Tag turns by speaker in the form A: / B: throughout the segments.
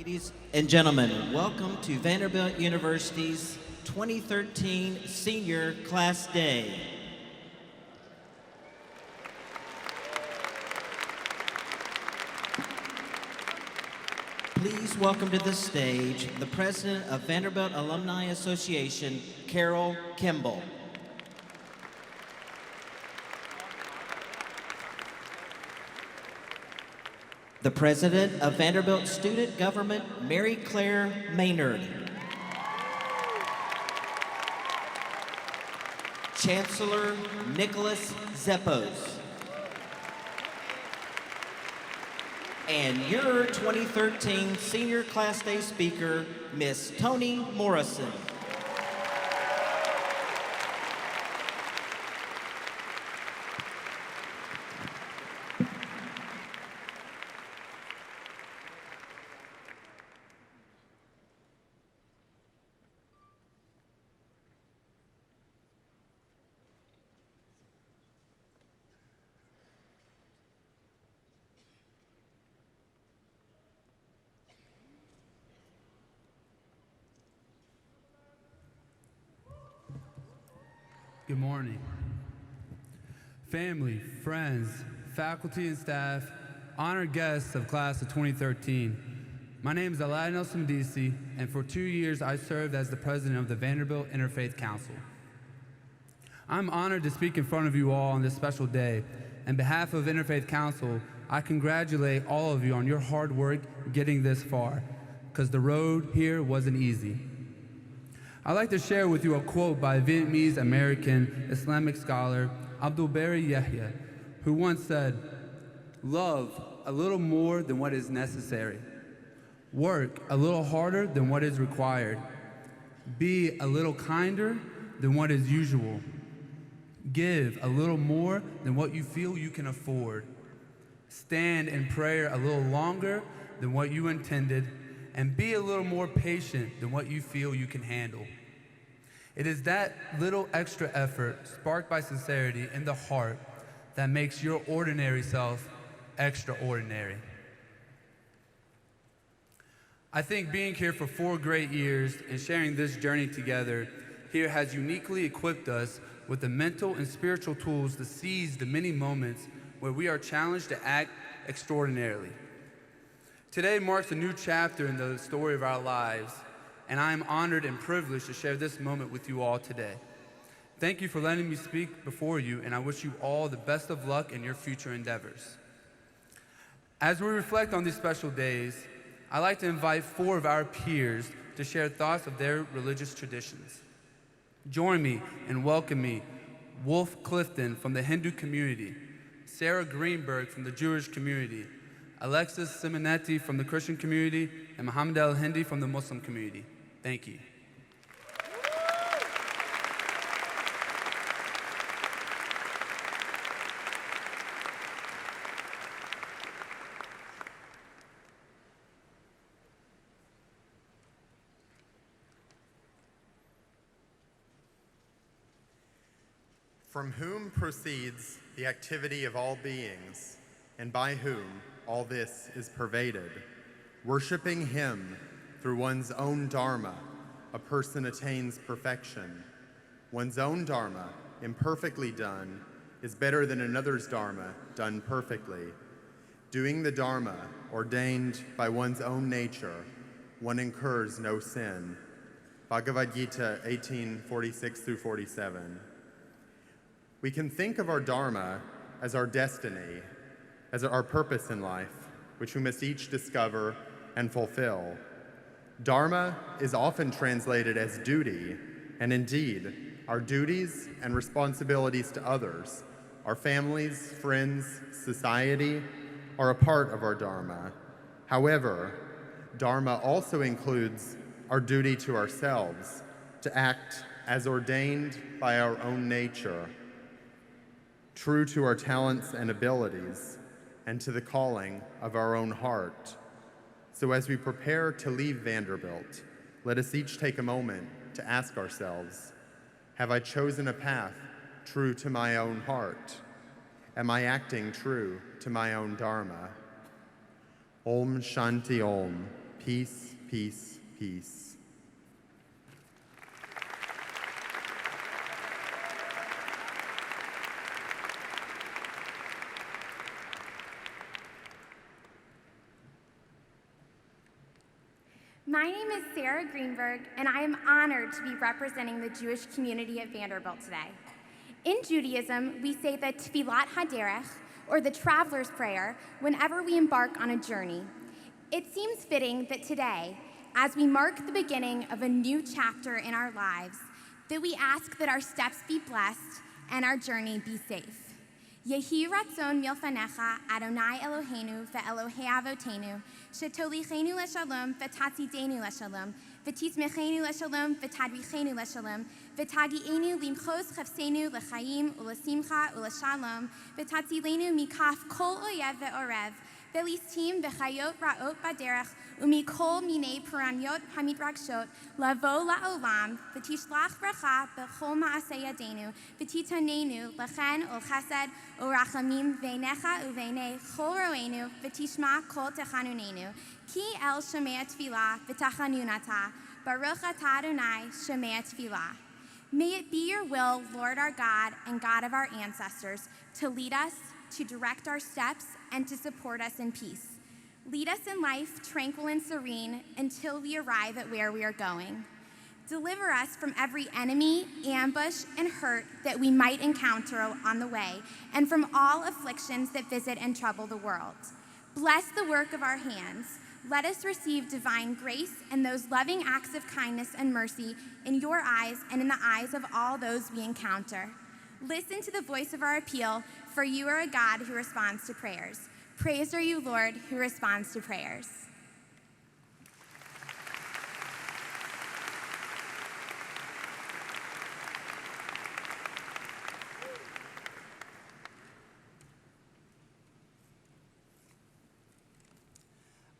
A: Ladies and gentlemen, welcome to Vanderbilt University's 2013 Senior Class Day. Please welcome to the stage the President of Vanderbilt Alumni Association, Carol Kimball. The President of Vanderbilt Student Government, Mary Claire Maynard. Chancellor Nicholas Zeppos. And your 2013 Senior Class Day speaker, Miss Toni Morrison.
B: Good morning. Family, friends, faculty and staff, honored guests of class of 2013. My name is Ed Nichols, and for 2 years I served as the president of the Vanderbilt Interfaith Council. I'm honored to speak in front of you all on this special day. On behalf of Interfaith Council, I congratulate all of you on your hard work getting this far, because the road here wasn't easy. I'd like to share with you a quote by Vietnamese-American Islamic scholar Abdul-Bari Yahya, who once said, "Love a little more than what is necessary. Work a little harder than what is required. Be a little kinder than what is usual. Give a little more than what you feel you can afford. Stand in prayer a little longer than what you intended, and be a little more patient than what you feel you can handle." It is that little extra effort, sparked by sincerity in the heart, that makes your ordinary self extraordinary. I think being here for 4 great years and sharing this journey together here has uniquely equipped us with the mental and spiritual tools to seize the many moments where we are challenged to act extraordinarily. Today marks a new chapter in the story of our lives, and I am honored and privileged to share this moment with you all today. Thank you for letting me speak before you, and I wish you all the best of luck in your future endeavors. As we reflect on these special days, I'd like to invite 4 of our peers to share thoughts of their religious traditions. Join me in welcoming Wolf Clifton from the Hindu community, Sarah Greenberg from the Jewish community, Alexis Simonetti from the Christian community, and Muhammad El-Hindi from the Muslim community. Thank you.
C: From whom proceeds the activity of all beings, and by whom all this is pervaded. Worshipping him through one's own dharma, a person attains perfection. One's own dharma, imperfectly done, is better than another's dharma done perfectly. Doing the dharma ordained by one's own nature, one incurs no sin. Bhagavad Gita 18:46-47. We can think of our dharma as our destiny, as our purpose in life, which we must each discover and fulfill. Dharma is often translated as duty, and indeed, our duties and responsibilities to others, our families, friends, society, are a part of our dharma. However, dharma also includes our duty to ourselves, to act as ordained by our own nature, true to our talents and abilities, and to the calling of our own heart. So as we prepare to leave Vanderbilt, let us each take a moment to ask ourselves, have I chosen a path true to my own heart? Am I acting true to my own dharma? Om Shanti Om. Peace, peace, peace.
D: My name is Sarah Greenberg, and I am honored to be representing the Jewish community at Vanderbilt today. In Judaism, we say the Tfilat HaDerech, or the Traveler's Prayer, whenever we embark on a journey. It seems fitting that today, as we mark the beginning of a new chapter in our lives, that we ask that our steps be blessed and our journey be safe. Yehi ratzon milfanecha Adonai Eloheinu ve'Elohei Avotenu shetolichenu leshalom v'tatzidenu leshalom v'tismechenu leshalom v'tadrichenu leshalom v'tagienu limchos chafsenu l'chaim u'lesimcha u'leshalom v'tatzilenu mikaf kol oyev ve'orev ve'listim v'chayot ra'ot baderech umikol minei puranyot hamidragshot lavo la'olam v'tishlach bracha b'chol ma'aseh yadenu v'titanenu l'chen ul'chesed u'rachamim v'einecha u'v'einei chol ro'enu v'tishma kol techanunenu ki el shemei tefillah v'tachanunata baruch atah Adonai shemei tefillah. May it be your will, Lord our God and God of our ancestors, to lead us, to direct our steps, and to support us in peace. Lead us in life tranquil and serene until we arrive at where we are going. Deliver us from every enemy, ambush, and hurt that we might encounter on the way, and from all afflictions that visit and trouble the world. Bless the work of our hands. Let us receive divine grace and those loving acts of kindness and mercy in your eyes and in the eyes of all those we encounter. Listen to the voice of our appeal, for you are a God who responds to prayers. Praised are you, Lord, who responds to prayers.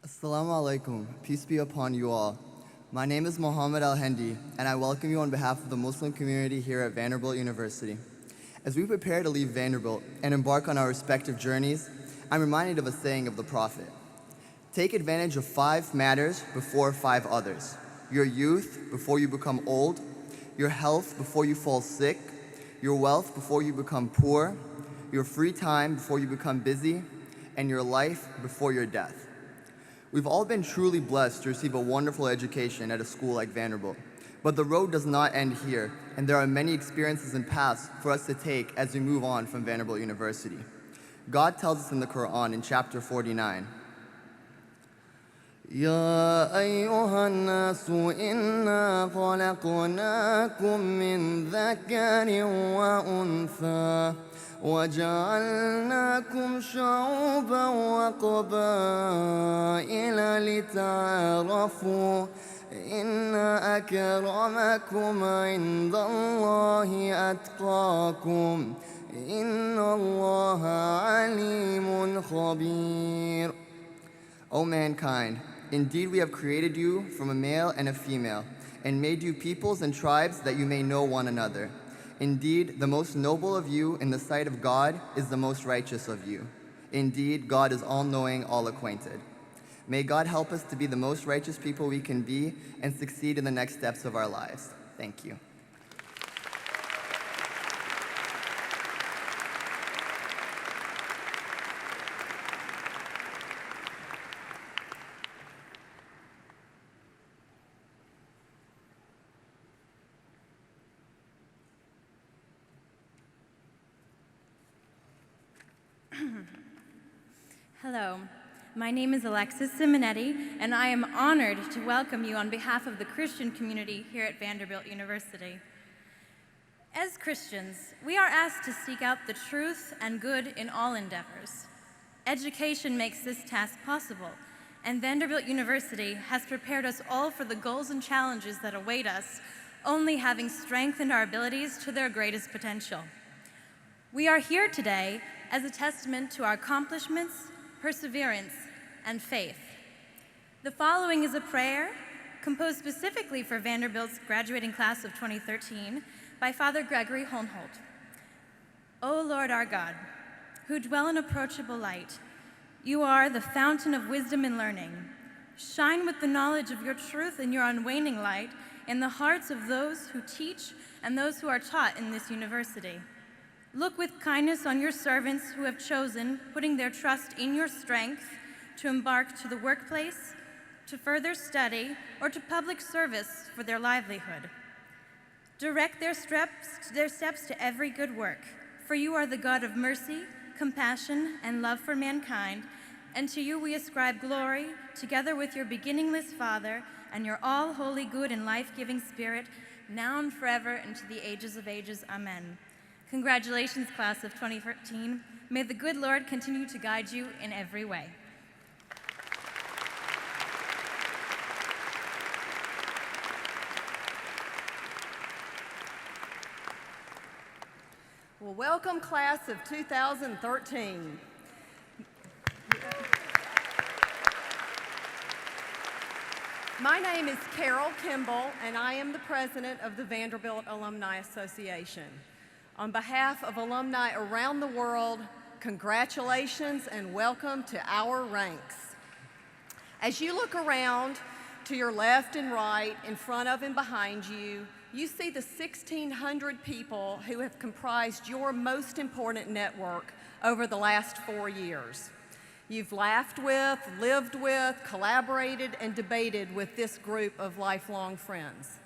E: Assalamu alaikum. Peace be upon you all. My name is Mohammed Al-Hendi, and I welcome you on behalf of the Muslim community here at Vanderbilt University. As we prepare to leave Vanderbilt and embark on our respective journeys, I'm reminded of a saying of the Prophet. Take advantage of 5 matters before 5 others. Your youth before you become old, your health before you fall sick, your wealth before you become poor, your free time before you become busy, and your life before your death. We've all been truly blessed to receive a wonderful education at a school like Vanderbilt. But the road does not end here, and there are many experiences and paths for us to take as we move on from Vanderbilt University. God tells us in the Quran in chapter 49, يا أيها الناس إنا خلقناكم من ذكر وأنثى وجعلناكم شعوبا وقبائل لتعارفوا إن أكرمكم عند الله أتقاكم إن الله عليم خبير. O mankind, indeed we have created you from a male and a female, and made you peoples and tribes that you may know one another. Indeed, the most noble of you in the sight of God is the most righteous of you. Indeed, God is all-knowing, all-acquainted. May God help us to be the most righteous people we can be and succeed in the next steps of our lives. Thank you.
F: Hello, my name is Alexis Simonetti, and I am honored to welcome you on behalf of the Christian community here at Vanderbilt University. As Christians, we are asked to seek out the truth and good in all endeavors. Education makes this task possible, and Vanderbilt University has prepared us all for the goals and challenges that await us, only having strengthened our abilities to their greatest potential. We are here today as a testament to our accomplishments, perseverance, and faith. The following is a prayer composed specifically for Vanderbilt's graduating class of 2013 by Father Gregory Holmholt. O Lord our God, who dwell in approachable light, you are the fountain of wisdom and learning. Shine with the knowledge of your truth and your unwaning light in the hearts of those who teach and those who are taught in this university. Look with kindness on your servants who have chosen, putting their trust in your strength, to embark to the workplace, to further study, or to public service for their livelihood. Direct their steps to every good work, for you are the God of mercy, compassion, and love for mankind, and to you we ascribe glory, together with your beginningless Father and your all-holy, good, and life-giving Spirit, now and forever, and to the ages of ages. Amen. Congratulations, class of 2013. May the good Lord continue to guide you in every way.
G: Well, welcome, class of 2013. My name is Carol Kimball, and I am the president of the Vanderbilt Alumni Association. On behalf of alumni around the world, congratulations and welcome to our ranks. As you look around to your left and right, in front of and behind you, you see the 1,600 people who have comprised your most important network over the last 4 years. You've laughed with, lived with, collaborated, and debated with this group of lifelong friends.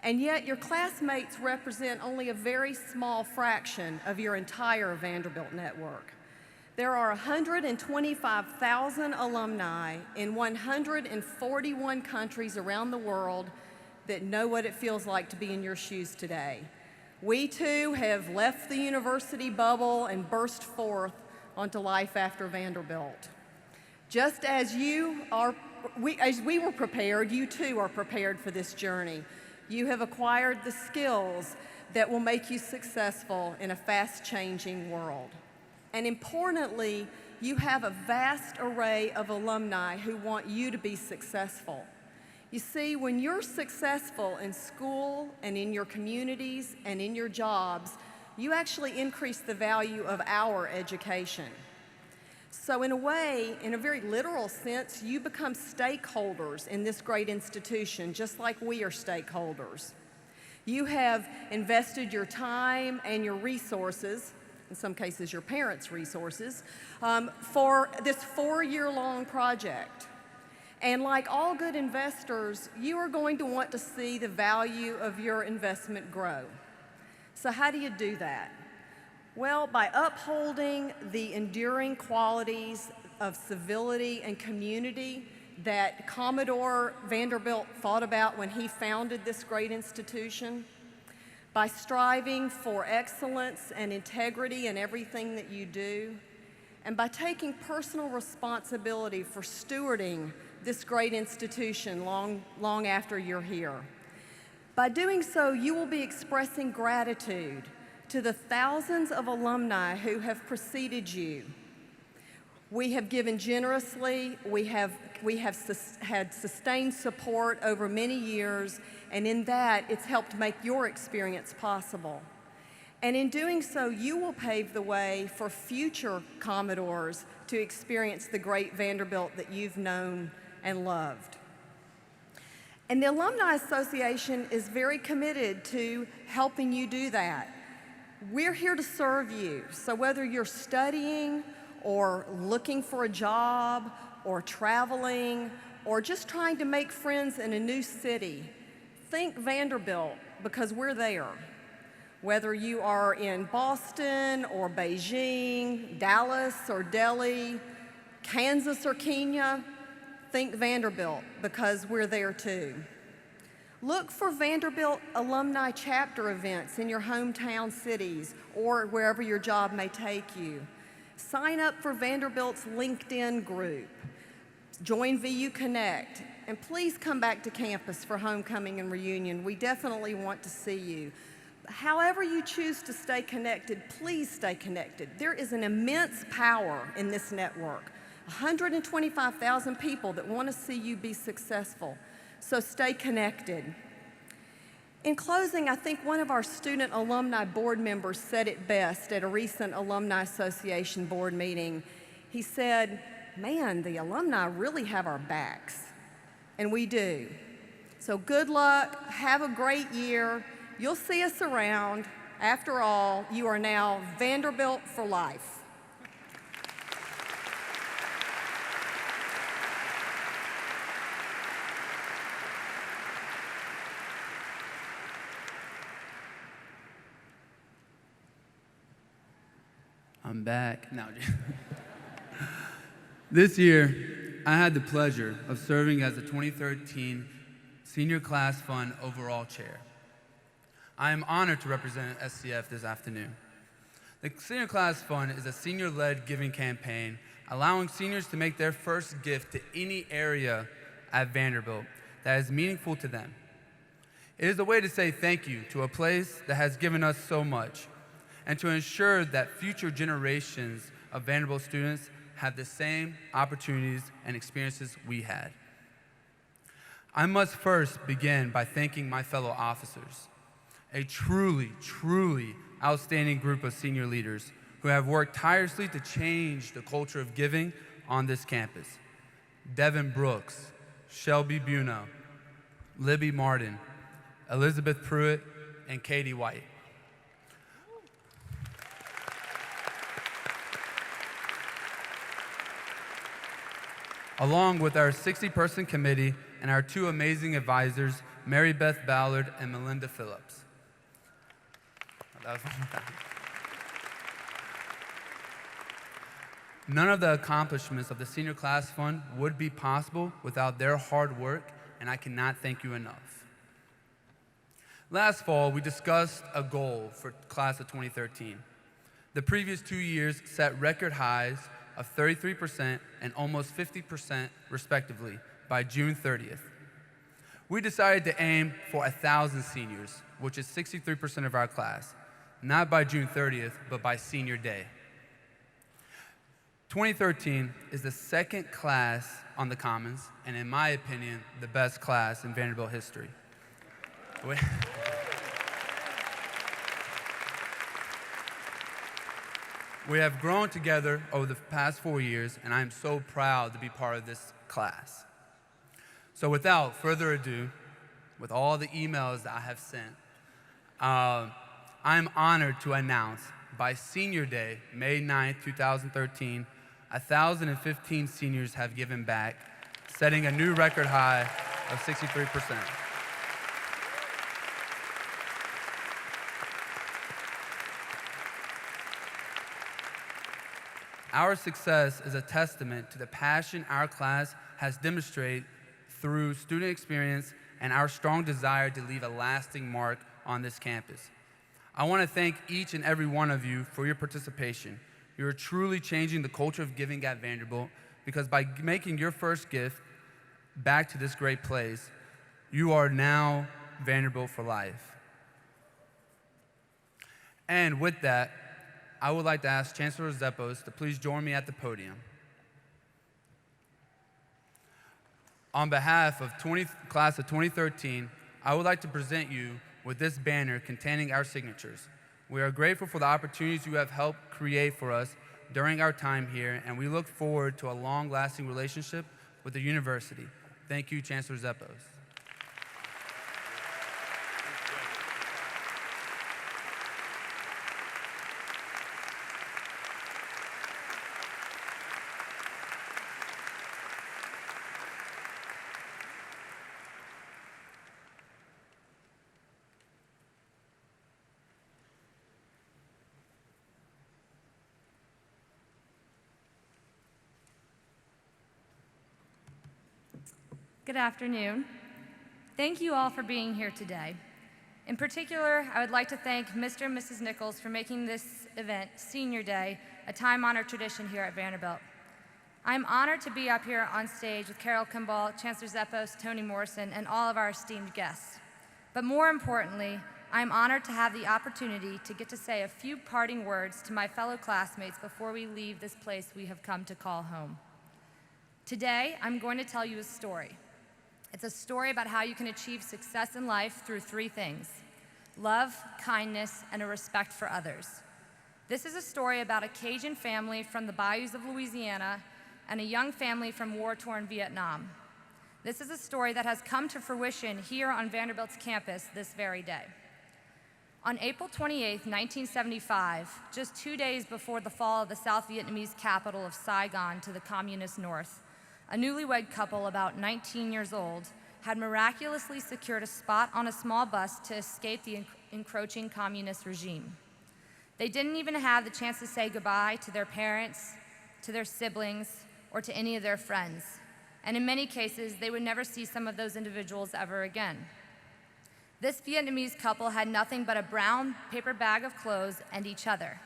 G: And yet your classmates represent only a very small fraction of your entire Vanderbilt network. There are 125,000 alumni in 141 countries around the world that know what it feels like to be in your shoes today. We too have left the university bubble and burst forth onto life after Vanderbilt. Just as we were prepared, you too are prepared for this journey. You have acquired the skills that will make you successful in a fast-changing world. And importantly, you have a vast array of alumni who want you to be successful. You see, when you're successful in school and in your communities and in your jobs, you actually increase the value of our education. So in a way, in a very literal sense, you become stakeholders in this great institution, just like we are stakeholders. You have invested your time and your resources, in some cases your parents' resources, for this 4-year-long project. And like all good investors, you are going to want to see the value of your investment grow. So how do you do that? Well, by upholding the enduring qualities of civility and community that Commodore Vanderbilt thought about when he founded this great institution, by striving for excellence and integrity in everything that you do, and by taking personal responsibility for stewarding this great institution long after you're here. By doing so, you will be expressing gratitude to the thousands of alumni who have preceded you. We have given generously, we have had sustained support over many years, and in that, it's helped make your experience possible. And in doing so, you will pave the way for future Commodores to experience the great Vanderbilt that you've known and loved. And the Alumni Association is very committed to helping you do that. We're here to serve you. So whether you're studying or looking for a job or traveling or just trying to make friends in a new city, think Vanderbilt, because we're there. Whether you are in Boston or Beijing, Dallas or Delhi, Kansas or Kenya, think Vanderbilt, because we're there too. Look for Vanderbilt alumni chapter events in your hometown cities or wherever your job may take you. Sign up for Vanderbilt's LinkedIn group. Join VU Connect. And please come back to campus for homecoming and reunion. We definitely want to see you. However you choose to stay connected, please stay connected. There is an immense power in this network. 125,000 people that want to see you be successful. So stay connected. In closing, I think one of our student alumni board members said it best at a recent Alumni Association board meeting. He said, "Man, the alumni really have our backs." and we do. So good luck, have a great year. You'll see us around. After all, you are now Vanderbilt for life.
B: I'm back. No. This year, I had the pleasure of serving as the 2013 Senior Class Fund Overall Chair. I am honored to represent SCF this afternoon. The Senior Class Fund is a senior-led giving campaign allowing seniors to make their first gift to any area at Vanderbilt that is meaningful to them. It is a way to say thank you to a place that has given us so much, and to ensure that future generations of Vanderbilt students have the same opportunities and experiences we had. I must first begin by thanking my fellow officers, a truly, truly outstanding group of senior leaders who have worked tirelessly to change the culture of giving on this campus. Devin Brooks, Shelby Buno, Libby Martin, Elizabeth Pruitt, and Katie White. Along with our 60-person committee and our two amazing advisors, Mary Beth Ballard and Melinda Phillips. None of the accomplishments of the Senior Class Fund would be possible without their hard work, and I cannot thank you enough. Last fall, we discussed a goal for class of 2013. The previous 2 years set record highs of 33% and almost 50% respectively by June 30th. We decided to aim for 1,000 seniors, which is 63% of our class, not by June 30th, but by senior day. 2013 is the second class on the Commons, and in my opinion, the best class in Vanderbilt history. We have grown together over the past 4 years, and I am so proud to be part of this class. So without further ado, with all the emails that I have sent, I'm honored to announce by Senior Day, May 9th, 2013, 1,015 seniors have given back, setting a new record high of 63%. Our success is a testament to the passion our class has demonstrated through student experience and our strong desire to leave a lasting mark on this campus. I want to thank each and every one of you for your participation. You are truly changing the culture of giving at Vanderbilt, because by making your first gift back to this great place, you are now Vanderbilt for life. And with that, I would like to ask Chancellor Zeppos to please join me at the podium. On behalf of class of 2013, I would like to present you with this banner containing our signatures. We are grateful for the opportunities you have helped create for us during our time here, and we look forward to a long-lasting relationship with the university. Thank you, Chancellor Zeppos.
H: Good afternoon. Thank you all for being here today. In particular, I would like to thank Mr. and Mrs. Nichols for making this event, Senior Day, a time-honored tradition here at Vanderbilt. I'm honored to be up here on stage with Carol Kimball, Chancellor Zeppos, Toni Morrison, and all of our esteemed guests. But more importantly, I'm honored to have the opportunity to get to say a few parting words to my fellow classmates before we leave this place we have come to call home. Today, I'm going to tell you a story. It's a story about how you can achieve success in life through three things: love, kindness, and a respect for others. This is a story about a Cajun family from the bayous of Louisiana and a young family from war-torn Vietnam. This is a story that has come to fruition here on Vanderbilt's campus this very day. On April 28, 1975, just 2 days before the fall of the South Vietnamese capital of Saigon to the communist north, a newlywed couple about 19 years old had miraculously secured a spot on a small bus to escape the encroaching communist regime. They didn't even have the chance to say goodbye to their parents, to their siblings, or to any of their friends. And in many cases, they would never see some of those individuals ever again. This Vietnamese couple had nothing but a brown paper bag of clothes and each other.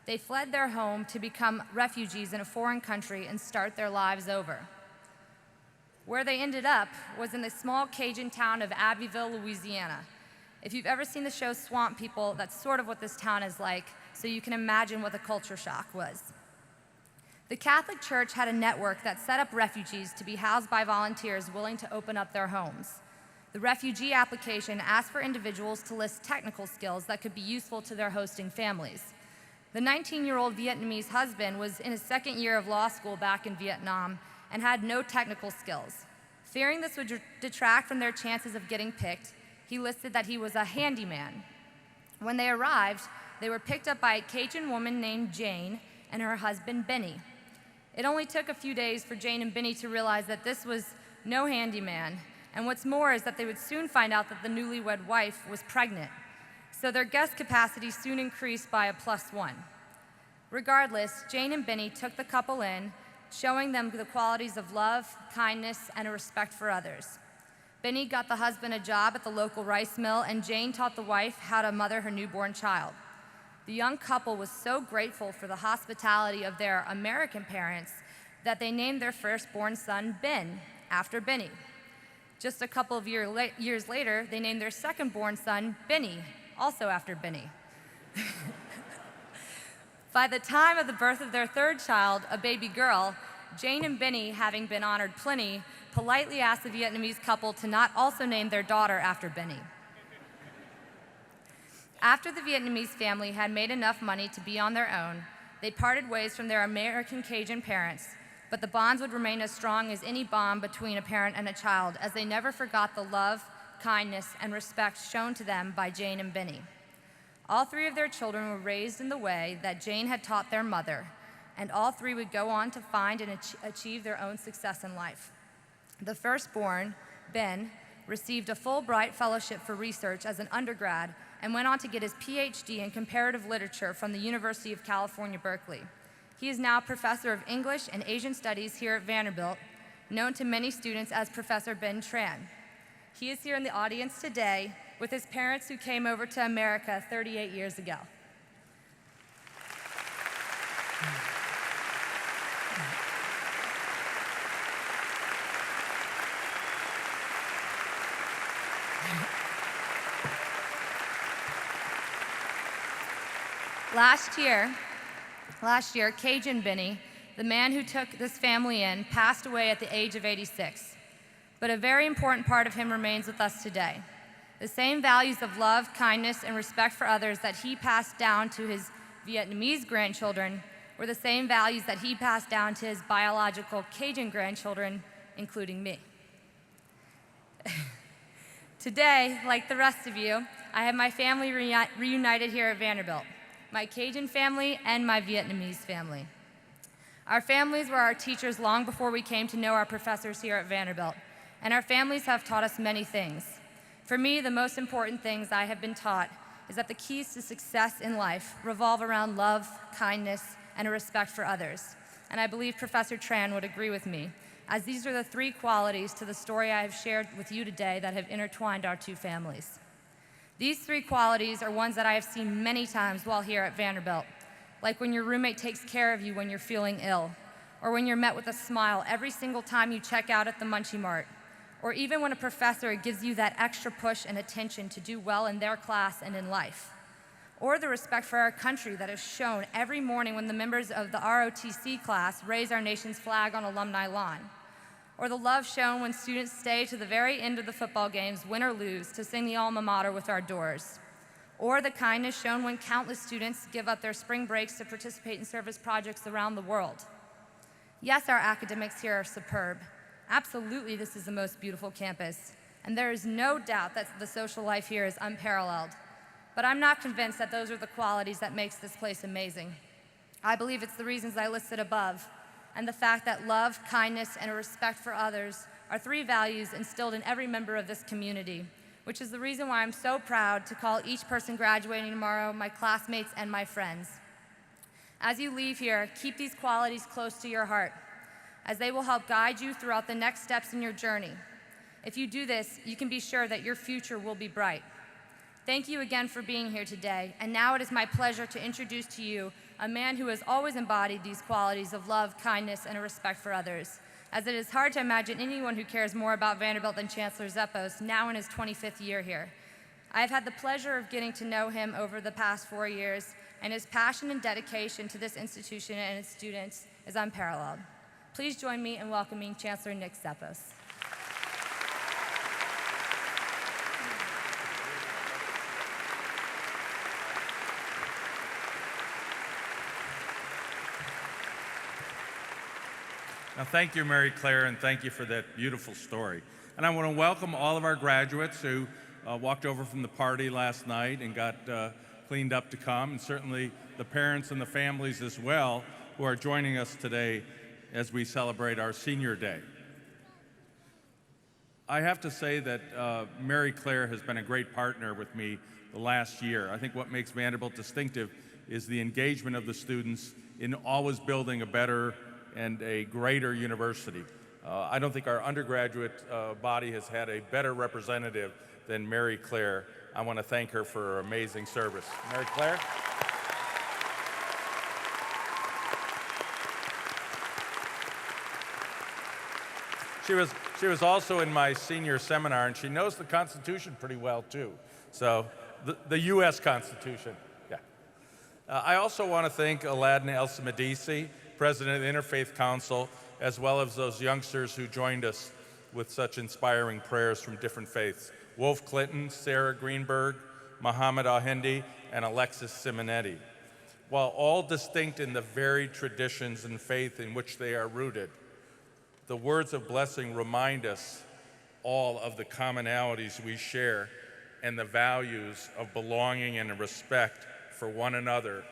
H: They fled their home to become refugees in a foreign country and start their lives over. Where they ended up was in the small Cajun town of Abbeville, Louisiana. If you've ever seen the show Swamp People, that's sort of what this town is like, so you can imagine what the culture shock was. The Catholic Church had a network that set up refugees to be housed by volunteers willing to open up their homes. The refugee application asked for individuals to list technical skills that could be useful to their hosting families. The 19-year-old Vietnamese husband was in his second year of law school back in Vietnam and had no technical skills. Fearing this would detract from their chances of getting picked, he listed that he was a handyman. When they arrived, they were picked up by a Cajun woman named Jane and her husband, Benny. It only took a few days for Jane and Benny to realize that this was no handyman, and what's more is that they would soon find out that the newlywed wife was pregnant. So their guest capacity soon increased by a +1. Regardless, Jane and Benny took the couple in, showing them the qualities of love, kindness, and a respect for others. Benny got the husband a job at the local rice mill, and Jane taught the wife how to mother her newborn child. The young couple was so grateful for the hospitality of their American parents that they named their firstborn son Ben, after Benny. Just a couple of years later, they named their second-born son Benny, also after Benny. By the time of the birth of their third child, a baby girl, Jane and Benny, having been honored plenty, politely asked the Vietnamese couple to not also name their daughter after Benny. After the Vietnamese family had made enough money to be on their own, they parted ways from their American Cajun parents, but the bonds would remain as strong as any bond between a parent and a child, as they never forgot the love, kindness, and respect shown to them by Jane and Benny. All three of their children were raised in the way that Jane had taught their mother, and all three would go on to find and achieve their own success in life. The firstborn, Ben, received a Fulbright Fellowship for research as an undergrad and went on to get his PhD in comparative literature from the University of California, Berkeley. He is now professor of English and Asian Studies here at Vanderbilt, known to many students as Professor Ben Tran. He is here in the audience today with his parents who came over to America 38 years ago. Last year, Cajun Benny, the man who took this family in, passed away at the age of 86. But a very important part of him remains with us today. The same values of love, kindness, and respect for others that he passed down to his Vietnamese grandchildren were the same values that he passed down to his biological Cajun grandchildren, including me. Today, like the rest of you, I have my family reunited here at Vanderbilt, my Cajun family and my Vietnamese family. Our families were our teachers long before we came to know our professors here at Vanderbilt, and our families have taught us many things. For me, the most important things I have been taught is that the keys to success in life revolve around love, kindness, and a respect for others. And I believe Professor Tran would agree with me, as these are the three qualities to the story I have shared with you today that have intertwined our two families. These three qualities are ones that I have seen many times while here at Vanderbilt, like when your roommate takes care of you when you're feeling ill, or when you're met with a smile every single time you check out at the Munchie Mart, or even when a professor gives you that extra push and attention to do well in their class and in life, or the respect for our country that is shown every morning when the members of the ROTC class raise our nation's flag on Alumni Lawn, or the love shown when students stay to the very end of the football games, win or lose, to sing the alma mater with our doors, or the kindness shown when countless students give up their spring breaks to participate in service projects around the world. Yes, our academics here are superb, Absolutely, this is the most beautiful campus, and there is no doubt that the social life here is unparalleled. But I'm not convinced that those are the qualities that makes this place amazing. I believe it's the reasons I listed above, and the fact that love, kindness, and a respect for others are 3 values instilled in every member of this community, which is the reason why I'm so proud to call each person graduating tomorrow my classmates and my friends. As you leave here, keep these qualities close to your heart, as they will help guide you throughout the next steps in your journey. If you do this, you can be sure that your future will be bright. Thank you again for being here today, and now it is my pleasure to introduce to you a man who has always embodied these qualities of love, kindness, and a respect for others, as it is hard to imagine anyone who cares more about Vanderbilt than Chancellor Zeppos, now in his 25th year here. I have had the pleasure of getting to know him over the past 4 years, and his passion and dedication to this institution and its students is unparalleled. Please join me in welcoming Chancellor Nick Zeppos.
I: Now, thank you, Mary Claire, and thank you for that beautiful story. And I want to welcome all of our graduates who walked over from the party last night and got cleaned up to come, and certainly the parents and the families as well who are joining us today as we celebrate our senior day. I have to say that Mary Claire has been a great partner with me the last year. I think what makes Vanderbilt distinctive is the engagement of the students in always building a better and a greater university. I don't think our undergraduate body has had a better representative than Mary Claire. I want to thank her for her amazing service. Mary Claire? She was also in my senior seminar, and she knows the Constitution pretty well, too. So, the U.S. Constitution, yeah. I also want to thank Aladdin El-Samedisi, President of the Interfaith Council, as well as those youngsters who joined us with such inspiring prayers from different faiths. Wolf Clinton, Sarah Greenberg, Muhammad Al-Hindi, and Alexis Simonetti. While all distinct in the varied traditions and faith in which they are rooted, the words of blessing remind us all of the commonalities we share and the values of belonging and respect for one another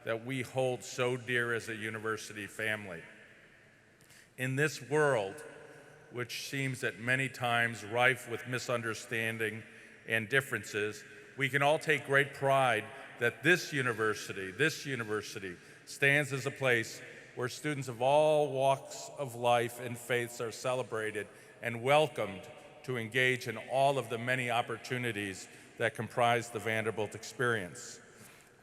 I: that we hold so dear as a university family. In this world, which seems at many times rife with misunderstanding and differences, we can all take great pride that this university stands as a place where students of all walks of life and faiths are celebrated and welcomed to engage in all of the many opportunities that comprise the Vanderbilt experience.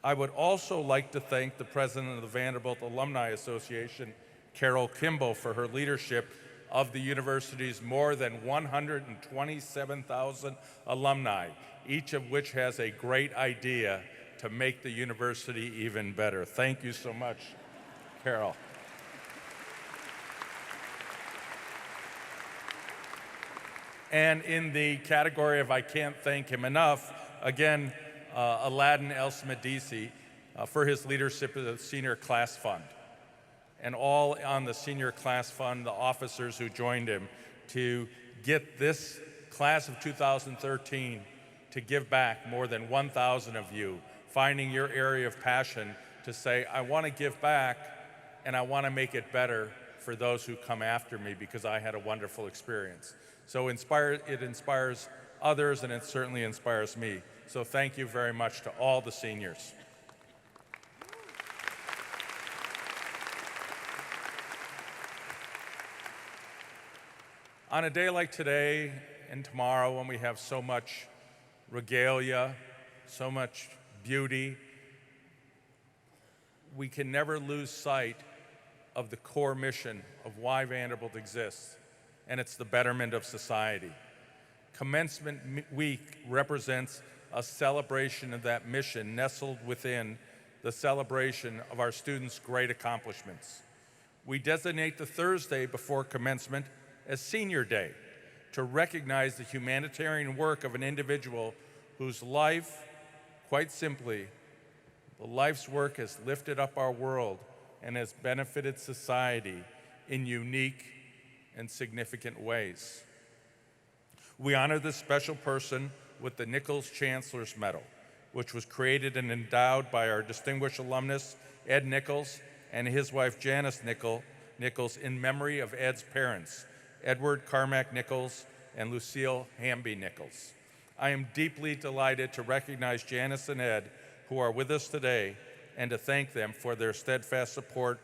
I: I would also like to thank the president of the Vanderbilt Alumni Association, Carol Kimball, for her leadership of the university's more than 127,000 alumni, each of which has a great idea to make the university even better. Thank you so much, Carol. And in the category of I can't thank him enough, again, Aladdin El-Samedisi for his leadership of the Senior Class Fund. And all on the Senior Class Fund, the officers who joined him, to get this class of 2013 to give back more than 1,000 of you, finding your area of passion to say, I want to give back and I want to make it better for those who come after me because I had a wonderful experience. So it inspires others, and it certainly inspires me. So thank you very much to all the seniors. On a day like today and tomorrow, when we have so much regalia, so much beauty, we can never lose sight of the core mission of why Vanderbilt exists, and it's the betterment of society. Commencement Week represents a celebration of that mission nestled within the celebration of our students' great accomplishments. We designate the Thursday before commencement as Senior Day to recognize the humanitarian work of an individual whose life, quite simply, the life's work has lifted up our world and has benefited society in unique in significant ways. We honor this special person with the Nichols-Chancellor's Medal, which was created and endowed by our distinguished alumnus, Ed Nichols, and his wife, Janice Nichols, in memory of Ed's parents, Edward Carmack Nichols and Lucile Hamby Nichols. I am deeply delighted to recognize Janice and Ed, who are with us today, and to thank them for their steadfast support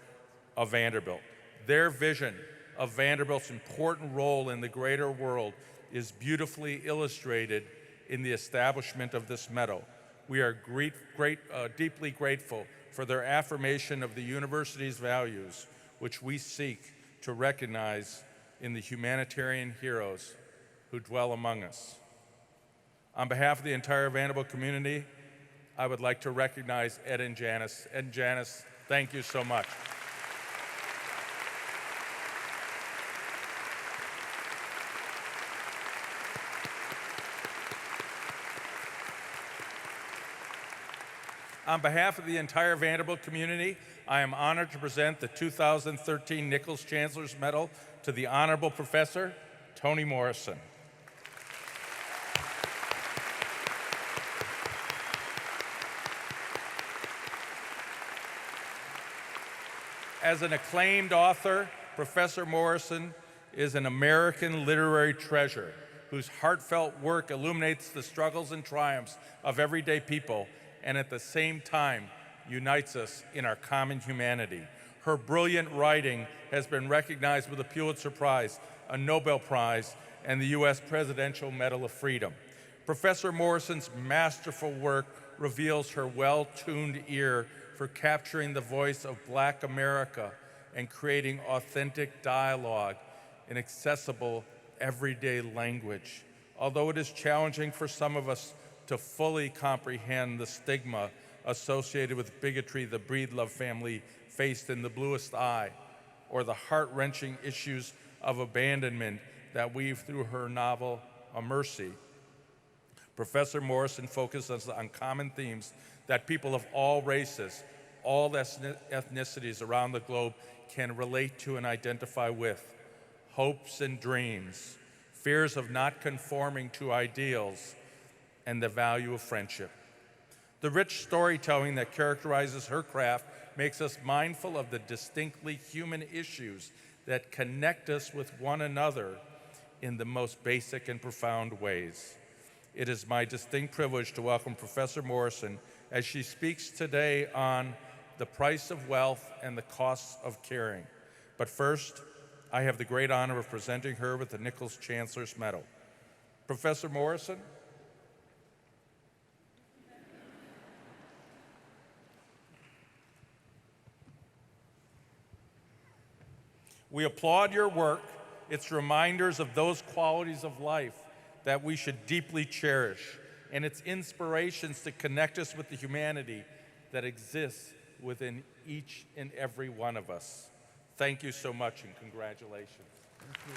I: of Vanderbilt. Their vision of Vanderbilt's important role in the greater world is beautifully illustrated in the establishment of this medal. We are deeply grateful for their affirmation of the university's values, which we seek to recognize in the humanitarian heroes who dwell among us. On behalf of the entire Vanderbilt community, I would like to recognize Ed and Janice. Ed and Janice, thank you so much. On behalf of the entire Vanderbilt community, I am honored to present the 2013 Nichols-Chancellor's Medal to the Honorable Professor Toni Morrison. As an acclaimed author, Professor Morrison is an American literary treasure whose heartfelt work illuminates the struggles and triumphs of everyday people and at the same time unites us in our common humanity. Her brilliant writing has been recognized with a Pulitzer Prize, a Nobel Prize, and the U.S. Presidential Medal of Freedom. Professor Morrison's masterful work reveals her well-tuned ear for capturing the voice of Black America and creating authentic dialogue in accessible, everyday language. Although it is challenging for some of us to fully comprehend the stigma associated with bigotry the Breedlove family faced in The Bluest Eye, or the heart-wrenching issues of abandonment that weave through her novel, A Mercy, Professor Morrison focuses on common themes that people of all races, all ethnicities around the globe can relate to and identify with: hopes and dreams, fears of not conforming to ideals, and the value of friendship. The rich storytelling that characterizes her craft makes us mindful of the distinctly human issues that connect us with one another in the most basic and profound ways. It is my distinct privilege to welcome Professor Morrison as she speaks today on the price of wealth and the costs of caring. But first, I have the great honor of presenting her with the Nichols-Chancellor's Medal. Professor Morrison. We applaud your work. It's reminders of those qualities of life that we should deeply cherish, and it's inspirations to connect us with the humanity that exists within each and every one of us. Thank you so much, and congratulations.
J: Thank you.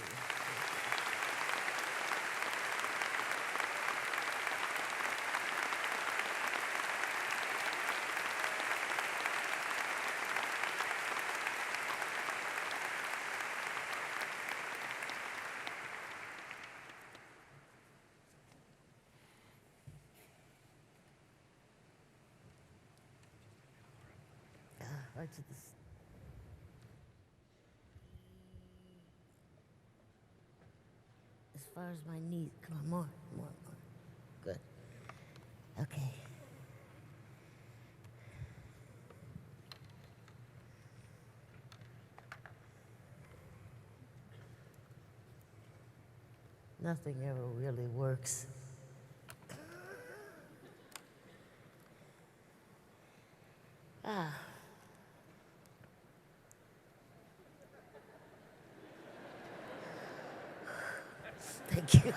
J: Right to this. As far as my knees, come on, more. Good. Okay. Nothing ever really works. Thank you.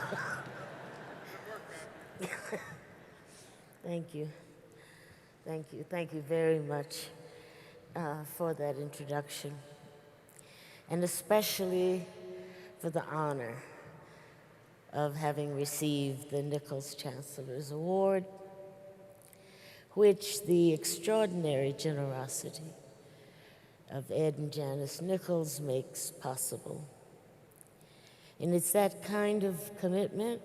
J: Thank you. Thank you. Thank you very much for that introduction, and especially for the honor of having received the Nichols-Chancellor's Award, which the extraordinary generosity of Ed and Janice Nichols makes possible. And it's that kind of commitment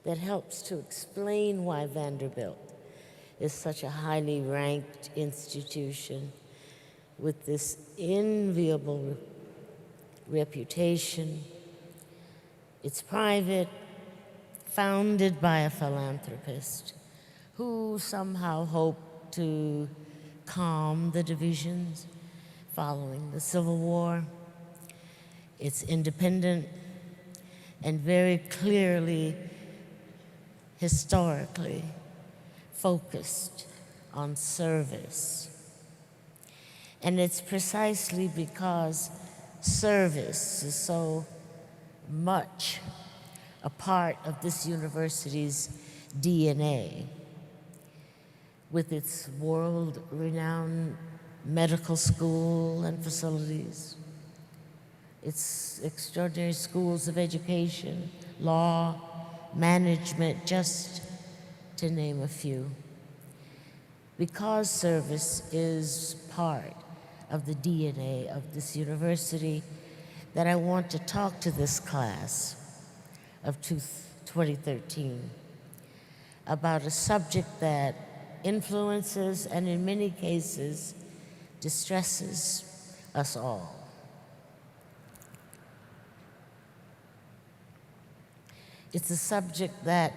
J: that helps to explain why Vanderbilt is such a highly ranked institution with this enviable reputation. It's private, founded by a philanthropist who somehow hoped to calm the divisions following the Civil War. It's independent and very clearly, historically, focused on service. And it's precisely because service is so much a part of this university's DNA, with its world-renowned medical school and facilities, its extraordinary schools of education, law, management, just to name a few. Because service is part of the DNA of this university, that I want to talk to this class of 2013 about a subject that influences and in many cases distresses us all. It's a subject that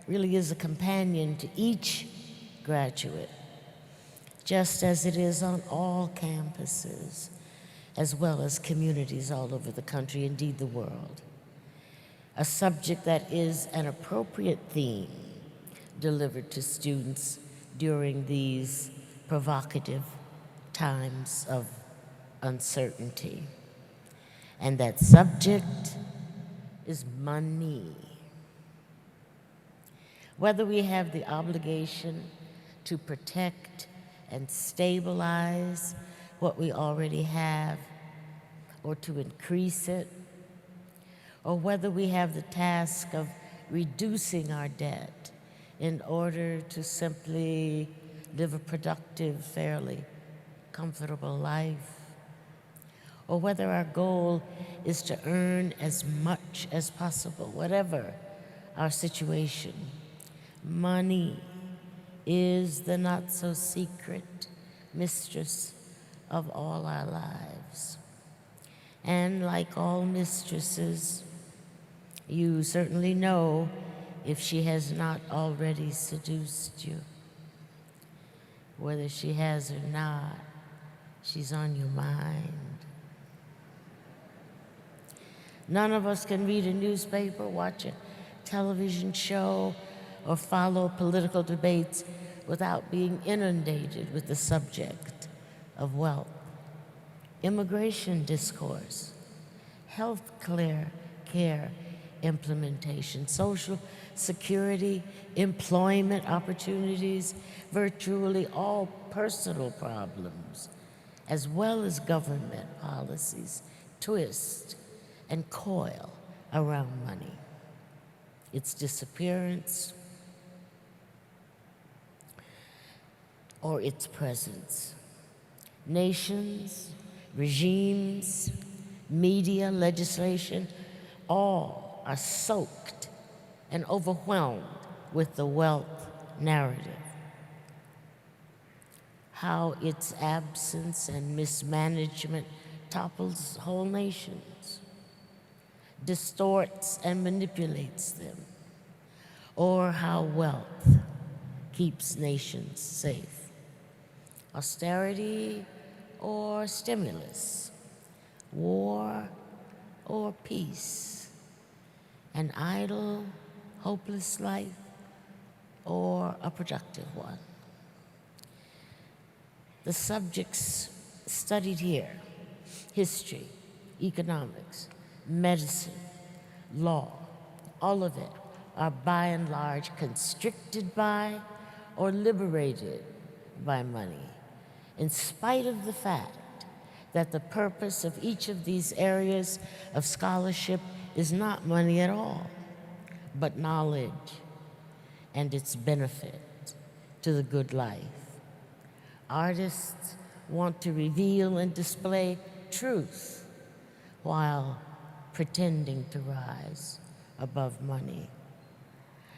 J: really is a companion to each graduate, just as it is on all campuses, as well as communities all over the country, indeed the world. A subject that is an appropriate theme delivered to students during these provocative times of uncertainty. And that subject is money. Whether we have the obligation to protect and stabilize what we already have, or to increase it, or whether we have the task of reducing our debt in order to simply live a productive, fairly comfortable life, or whether our goal is to earn as much as possible, whatever our situation. Money is the not-so-secret mistress of all our lives. And like all mistresses, you certainly know if she has not already seduced you. Whether she has or not, she's on your mind. None of us can read a newspaper, watch a television show, or follow political debates without being inundated with the subject of wealth, immigration discourse, health care implementation, social security, employment opportunities, virtually all personal problems, as well as government policies, twist and coil around money, its disappearance, or its presence. Nations, regimes, media, legislation, all are soaked and overwhelmed with the wealth narrative. How its absence and mismanagement topples whole nations, distorts and manipulates them, or how wealth keeps nations safe. Austerity or stimulus, war or peace, an idle, hopeless life or a productive one. The subjects studied here, history, economics, medicine, law, all of it are by and large constricted by or liberated by money, in spite of the fact that the purpose of each of these areas of scholarship is not money at all, but knowledge and its benefit to the good life. Artists want to reveal and display truth, while pretending to rise above money.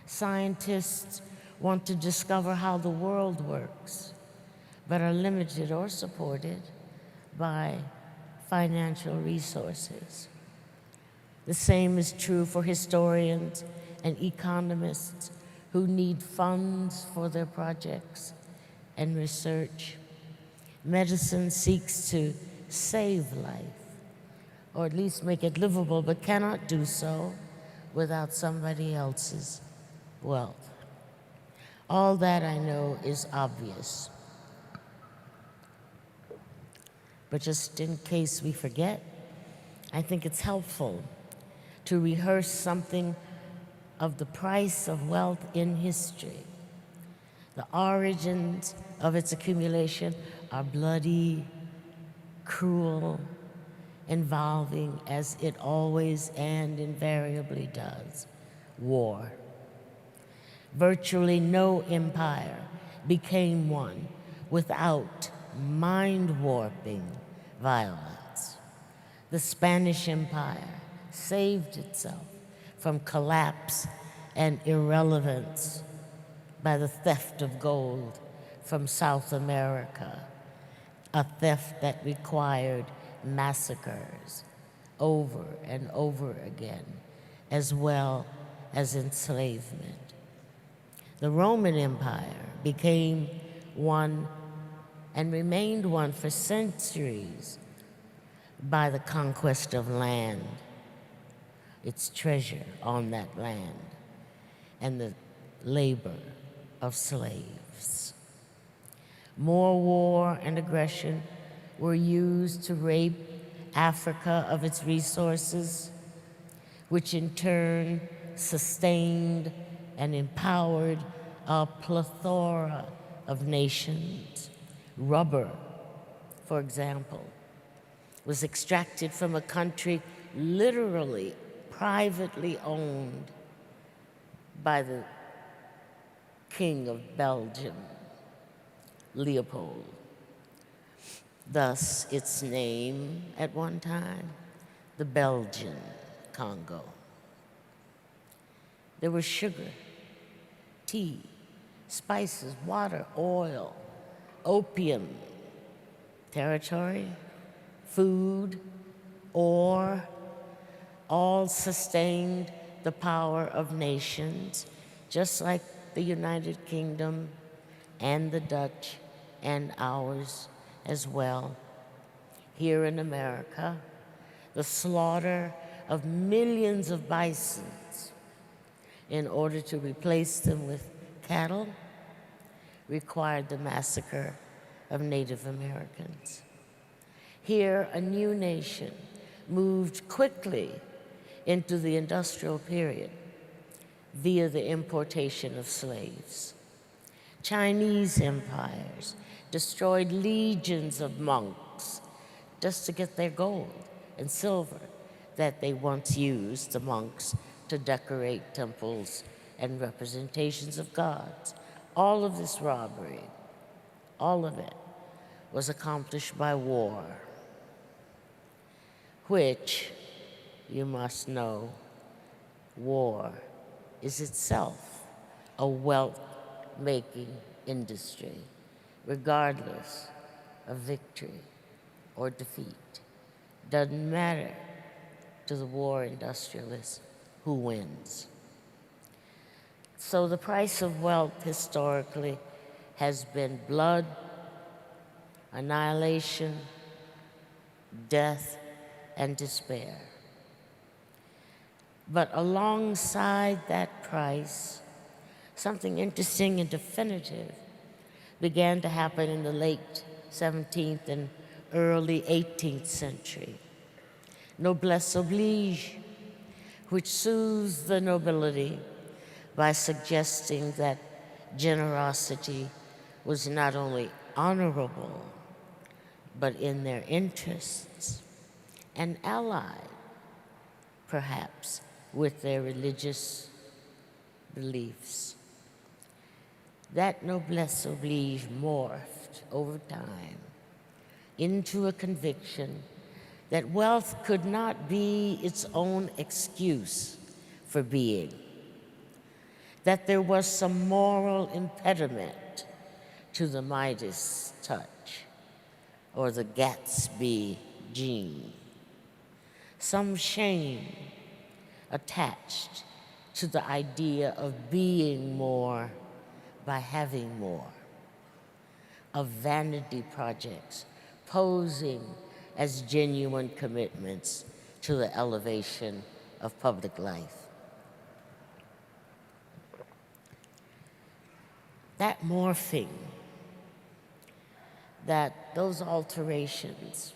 J: Scientists want to discover how the world works, but are limited or supported by financial resources. The same is true for historians and economists who need funds for their projects and research. Medicine seeks to save life, or at least make it livable, but cannot do so without somebody else's wealth. All that I know is obvious. But just in case we forget, I think it's helpful to rehearse something of the price of wealth in history. The origins of its accumulation are bloody, cruel, involving, as it always and invariably does, war. Virtually no empire became one without mind-warping violence. The Spanish Empire saved itself from collapse and irrelevance by the theft of gold from South America, a theft that required massacres over and over again, as well as enslavement. The Roman Empire became one and remained one for centuries by the conquest of land, its treasure on that land, and the labor of slaves. More war and aggression were used to rape Africa of its resources, which in turn sustained and empowered a plethora of nations. Rubber, for example, was extracted from a country literally privately owned by the King of Belgium, Leopold. Thus, its name at one time, the Belgian Congo. There was sugar, tea, spices, water, oil, opium, territory, food, ore, all sustained the power of nations, just like the United Kingdom and the Dutch and ours as well. Here in America, the slaughter of millions of bisons in order to replace them with cattle required the massacre of Native Americans. Here, a new nation moved quickly into the industrial period via the importation of slaves. Chinese empires destroyed legions of monks just to get their gold and silver that they once used, the monks, to decorate temples and representations of gods. All of this robbery, all of it, was accomplished by war, which, you must know, war is itself a wealth-making industry, regardless of victory or defeat. Doesn't matter to the war industrialist who wins. So the price of wealth historically has been blood, annihilation, death, and despair. But alongside that price, something interesting and definitive began to happen in the late 17th and early 18th century. Noblesse oblige, which soothes the nobility by suggesting that generosity was not only honorable, but in their interests, and allied, perhaps, with their religious beliefs. That noblesse oblige morphed over time into a conviction that wealth could not be its own excuse for being, that there was some moral impediment to the Midas touch or the Gatsby gene, some shame attached to the idea of being more by having more, of vanity projects posing as genuine commitments to the elevation of public life. That morphing, those alterations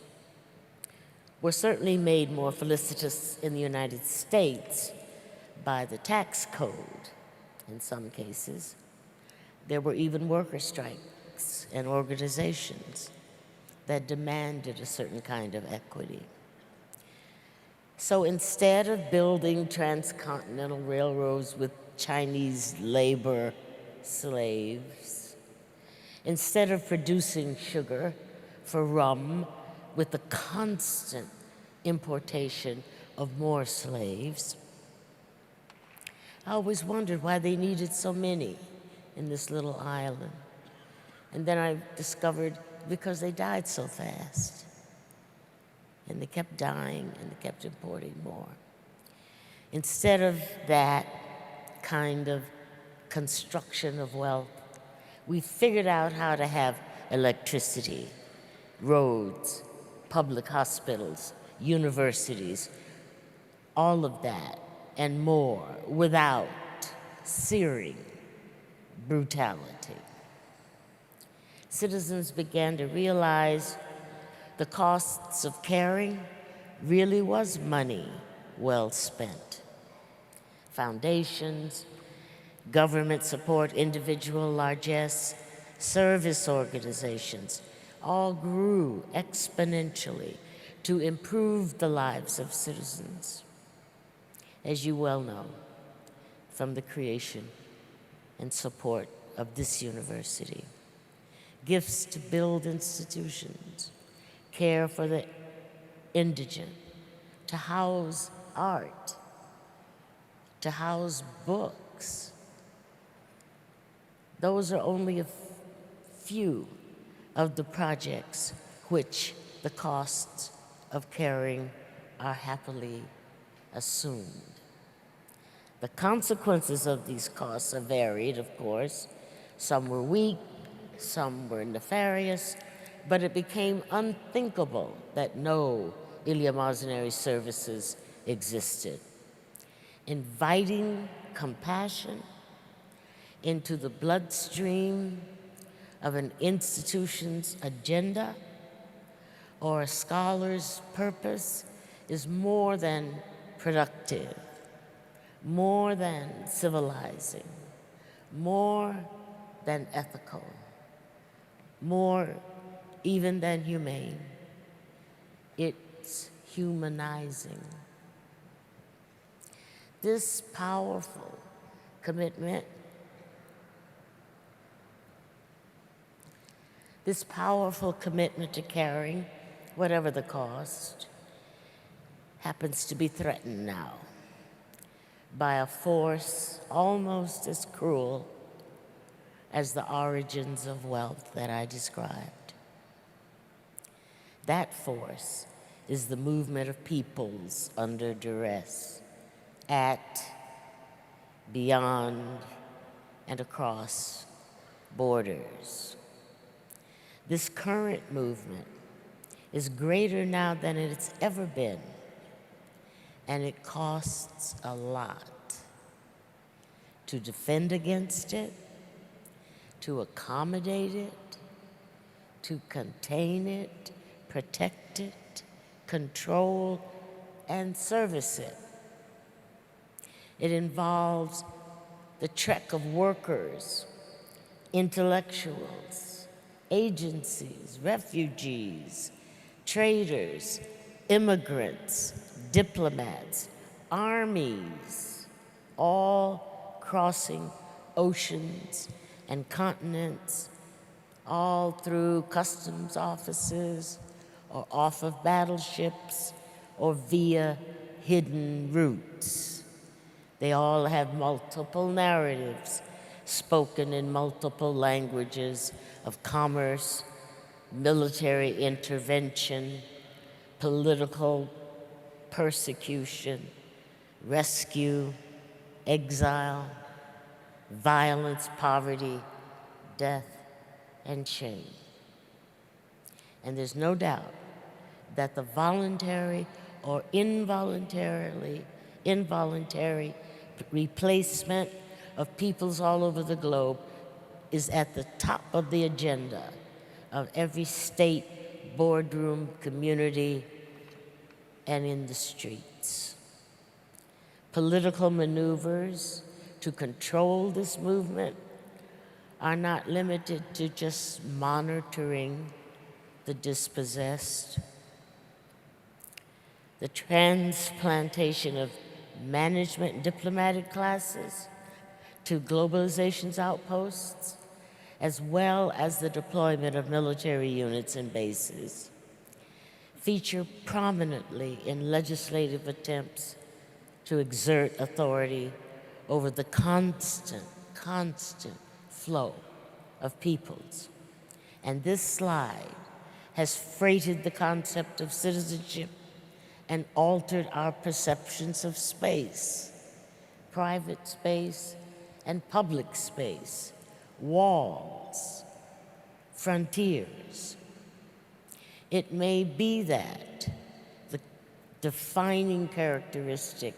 J: were certainly made more felicitous in the United States by the tax code in some cases. There were even worker strikes and organizations that demanded a certain kind of equity. So instead of building transcontinental railroads with Chinese labor slaves, instead of producing sugar for rum with the constant importation of more slaves, I always wondered why they needed so many in this little island. And then I discovered because they died so fast. And they kept dying and they kept importing more. Instead of that kind of construction of wealth, we figured out how to have electricity, roads, public hospitals, universities, all of that and more without searing brutality. Citizens began to realize the costs of caring really was money well spent. Foundations, government support, individual largesse, service organizations all grew exponentially to improve the lives of citizens, as you well know from the creation and support of this university. Gifts to build institutions, care for the indigent, to house art, to house books. Those are only a few of the projects which the costs of caring are happily assumed. The consequences of these costs are varied, of course. Some were weak, some were nefarious, but it became unthinkable that no eleemosynary services existed. Inviting compassion into the bloodstream of an institution's agenda or a scholar's purpose is more than productive, more than civilizing, more than ethical, more even than humane. It's humanizing. This powerful commitment, to caring, whatever the cost, happens to be threatened now by a force almost as cruel as the origins of wealth that I described. That force is the movement of peoples under duress, at, beyond, and across borders. This current movement is greater now than it's ever been, and it costs a lot to defend against it, to accommodate it, to contain it, protect it, control, and service it. It involves the trek of workers, intellectuals, agencies, refugees, traders, immigrants, diplomats, armies, all crossing oceans and continents, all through customs offices, or off of battleships or via hidden routes. They all have multiple narratives spoken in multiple languages of commerce, military intervention, political persecution, rescue, exile, violence, poverty, death, and shame. And there's no doubt that the voluntary or involuntary replacement of peoples all over the globe is at the top of the agenda of every state, boardroom, community, and in the streets. Political maneuvers to control this movement are not limited to just monitoring the dispossessed. The transplantation of management and diplomatic classes to globalization's outposts, as well as the deployment of military units and bases, feature prominently in legislative attempts to exert authority over the constant flow of peoples. And this slide has freighted the concept of citizenship and altered our perceptions of space, private space and public space, walls, frontiers. It may be that the defining characteristic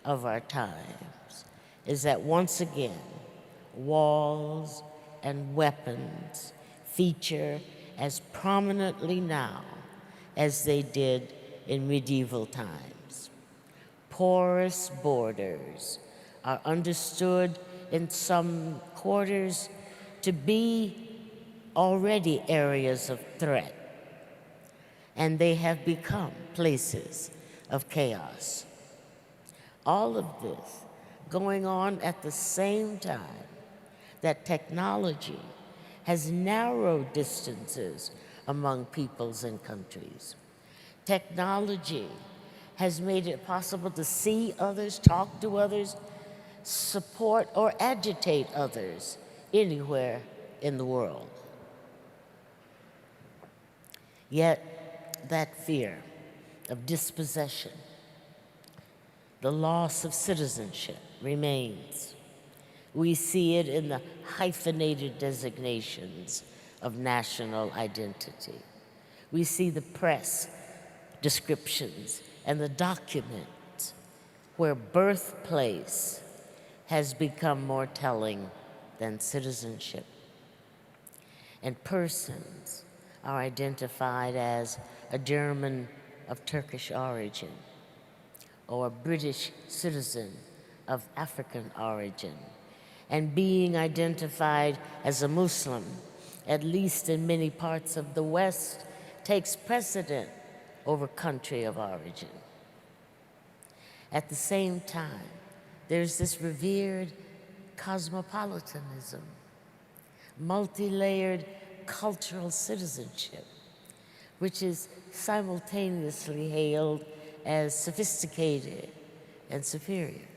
J: of our times is that once again, walls and weapons feature as prominently now as they did in medieval times. Porous borders are understood in some quarters to be already areas of threat, and they have become places of chaos. All of this going on at the same time that technology has narrowed distances among peoples and countries. Technology has made it possible to see others, talk to others, support or agitate others anywhere in the world. Yet that fear of dispossession, the loss of citizenship remains. We see it in the hyphenated designations of national identity. We see the press descriptions and the documents where birthplace has become more telling than citizenship. And persons are identified as a German of Turkish origin or a British citizen of African origin, and being identified as a Muslim, at least in many parts of the West, takes precedent over country of origin. At the same time, there's this revered cosmopolitanism, multi-layered cultural citizenship, which is simultaneously hailed as sophisticated and superior.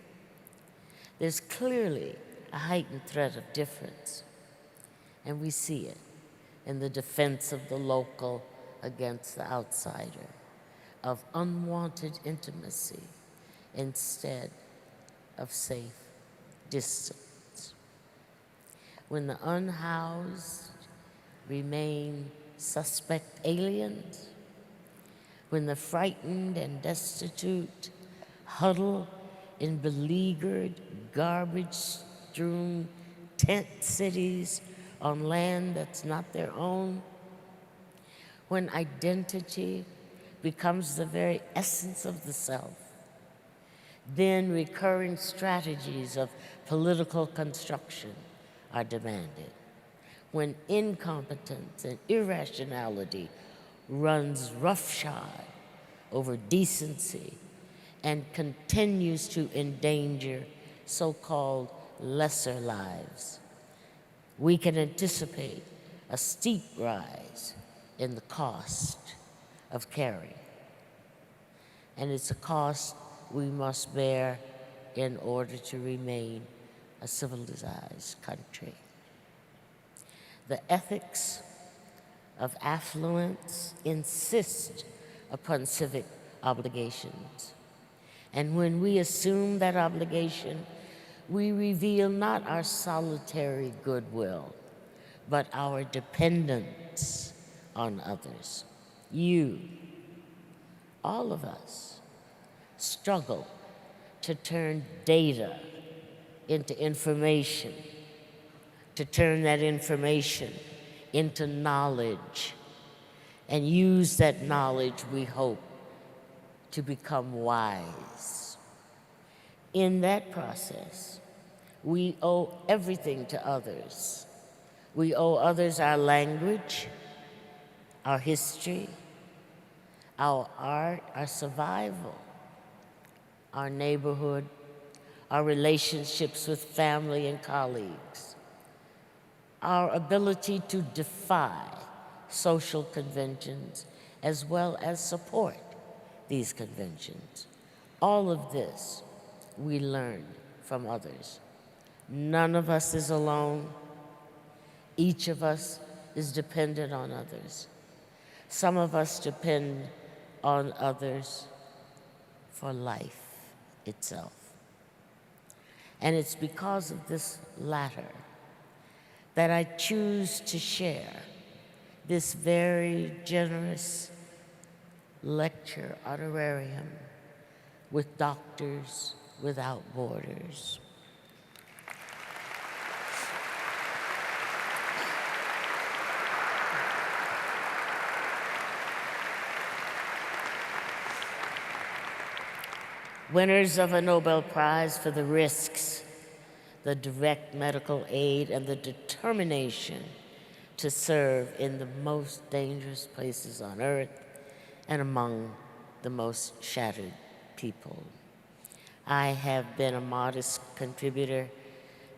J: There's clearly a heightened threat of difference, and we see it in the defense of the local against the outsider, of unwanted intimacy instead of safe distance. When the unhoused remain suspect aliens, when the frightened and destitute huddle in beleaguered, garbage-strewn tent cities on land that's not their own, when identity becomes the very essence of the self, then recurring strategies of political construction are demanded. When incompetence and irrationality runs roughshod over decency and continues to endanger so-called lesser lives, we can anticipate a steep rise in the cost of caring. And it's a cost we must bear in order to remain a civilized country. The ethics of affluence insist upon civic obligations. And when we assume that obligation, we reveal not our solitary goodwill, but our dependence on others. You, all of us, struggle to turn data into information, to turn that information into knowledge, and use that knowledge, we hope, to become wise. In that process, we owe everything to others. We owe others our language, our history, our art, our survival, our neighborhood, our relationships with family and colleagues, our ability to defy social conventions as well as support these conventions. All of this we learn from others. None of us is alone. Each of us is dependent on others. Some of us depend on others for life itself. And it's because of this latter that I choose to share this very generous lecture honorarium with Doctors Without Borders. Winners of a Nobel Prize for the risks, the direct medical aid, and the determination to serve in the most dangerous places on earth and among the most shattered people. I have been a modest contributor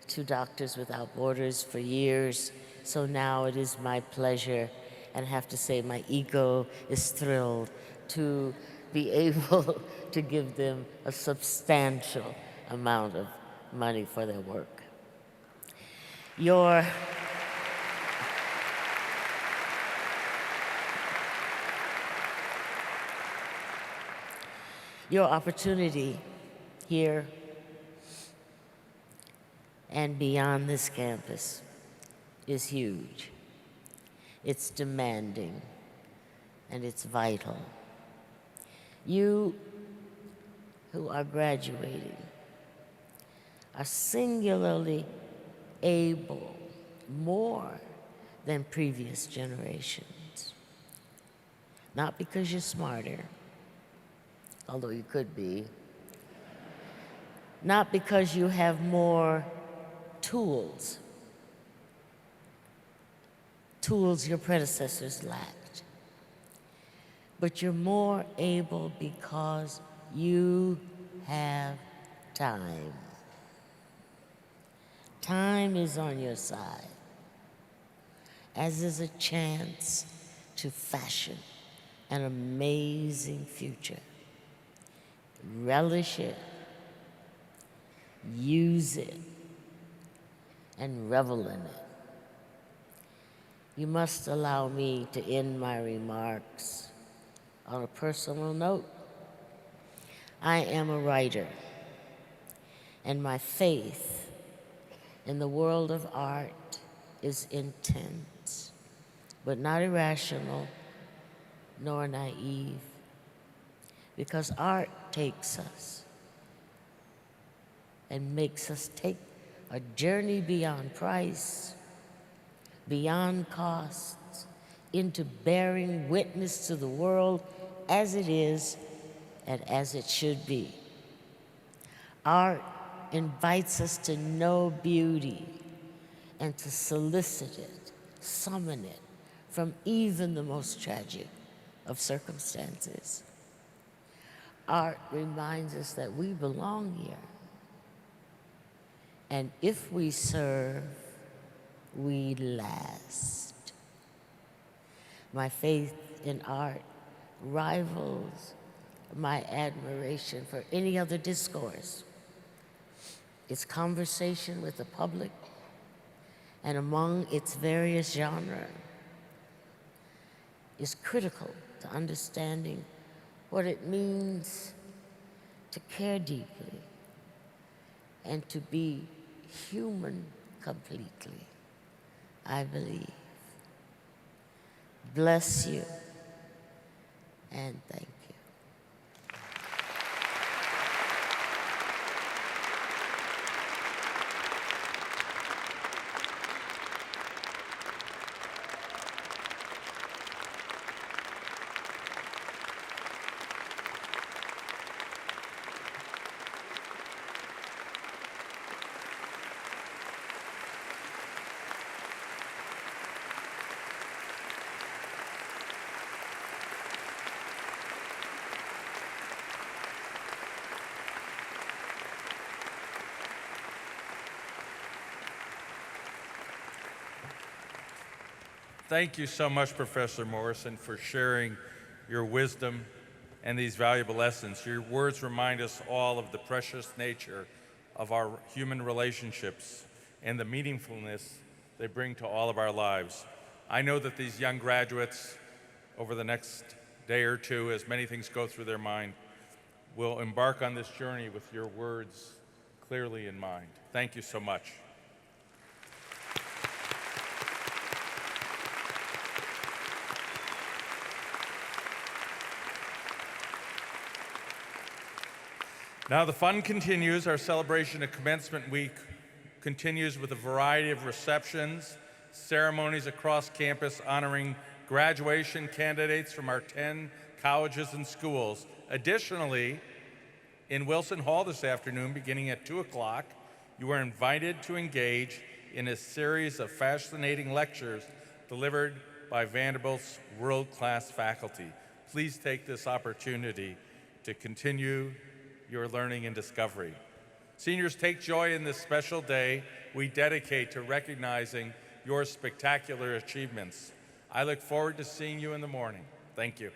J: to Doctors Without Borders for years, so now it is my pleasure, and I have to say my ego is thrilled to be able to give them a substantial amount of money for their work. Your opportunity here and beyond this campus is huge. It's demanding, and it's vital. You who are graduating are singularly able, more than previous generations. Not because you're smarter, although you could be. Not because you have more tools your predecessors lacked, but you're more able because you have time. Time is on your side, as is a chance to fashion an amazing future. Relish it, use it, and revel in it. You must allow me to end my remarks on a personal note. I am a writer, and my faith in the world of art is intense, but not irrational nor naive, because art takes us and makes us take a journey beyond price, beyond costs, into bearing witness to the world as it is and as it should be. Art invites us to know beauty and to solicit it, summon it from even the most tragic of circumstances. Art reminds us that we belong here. And if we serve, we last. My faith in art rivals my admiration for any other discourse. Its conversation with the public and among its various genres is critical to understanding what it means to care deeply and to be human completely, I believe. Bless you and thank you.
I: Thank you so much, Professor Morrison, for sharing your wisdom and these valuable lessons. Your words remind us all of the precious nature of our human relationships and the meaningfulness they bring to all of our lives. I know that these young graduates, over the next day or two, as many things go through their mind, will embark on this journey with your words clearly in mind. Thank you so much. Now the fun continues. Our celebration of Commencement Week continues with a variety of receptions, ceremonies across campus honoring graduation candidates from our 10 colleges and schools. Additionally, in Wilson Hall this afternoon, beginning at 2 o'clock, you are invited to engage in a series of fascinating lectures delivered by Vanderbilt's world-class faculty. Please take this opportunity to continue your learning and discovery. Seniors, take joy in this special day we dedicate to recognizing your spectacular achievements. I look forward to seeing you in the morning. Thank you.